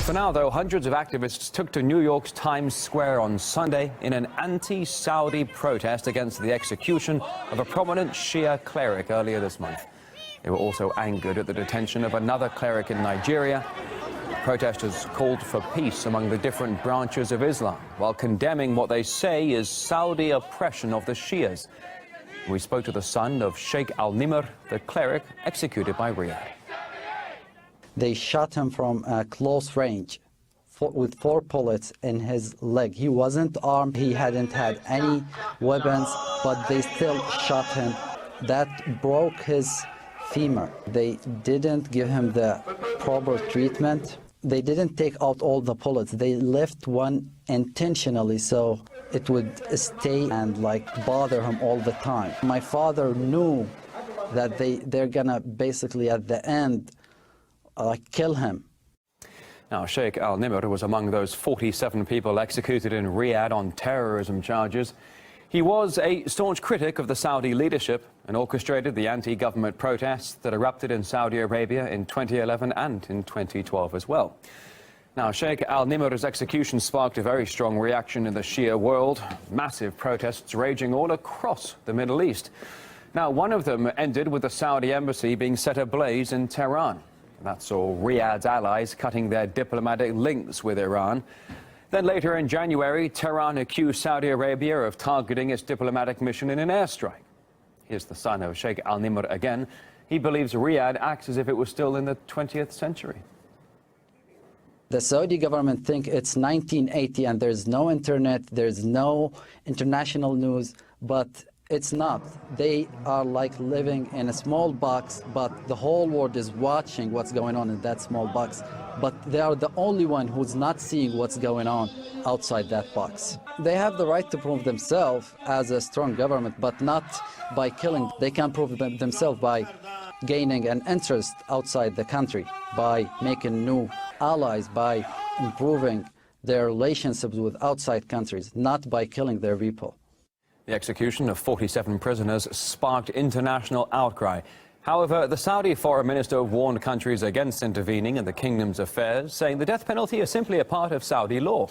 For now, though, hundreds of activists took to New York's Times Square on Sunday in an anti-Saudi protest against the execution of a prominent Shia cleric earlier this month. They were also angered at the detention of another cleric in Nigeria. Protesters called for peace among the different branches of Islam, while condemning what they say is Saudi oppression of the Shias. We spoke to the son of Sheikh Al-Nimr, the cleric executed by Riyadh. They shot him from close range with 4 bullets in his leg. He wasn't armed, he hadn't had any weapons, but they still shot him. That broke his femur. They didn't give him the proper treatment. They didn't take out all the bullets. They left one intentionally so it would stay and bother him all the time. My father knew that they're gonna basically at the end kill him. Now, Sheikh Al-Nimr was among those 47 people executed in Riyadh on terrorism charges. He was a staunch critic of the Saudi leadership and orchestrated the anti-government protests that erupted in Saudi Arabia in 2011 and in 2012 as well. Now, Sheikh Al-Nimr's execution sparked a very strong reaction in the Shia world, massive protests raging all across the Middle East. Now, one of them ended with the Saudi embassy being set ablaze in Tehran. That saw Riyadh's allies cutting their diplomatic links with Iran. Then later in January, Tehran accused Saudi Arabia of targeting its diplomatic mission in an airstrike. Here's the son of Sheikh Al-Nimr again. He believes Riyadh acts as if it was still in the 20th century. The Saudi government think it's 1980 and there's no internet, there's no international news, but it's not. They are living in a small box, but the whole world is watching what's going on in that small box. But they are the only one who's not seeing what's going on outside that box. They have the right to prove themselves as a strong government, but not by killing. They can prove themselves by gaining an interest outside the country, by making new allies, by improving their relationships with outside countries, not by killing their people. The execution of 47 prisoners sparked international outcry. However, the Saudi foreign minister warned countries against intervening in the kingdom's affairs, saying the death penalty is simply a part of Saudi law.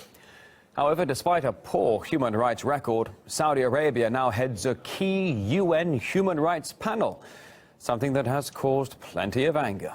However, despite a poor human rights record, Saudi Arabia now heads a key UN human rights panel, something that has caused plenty of anger.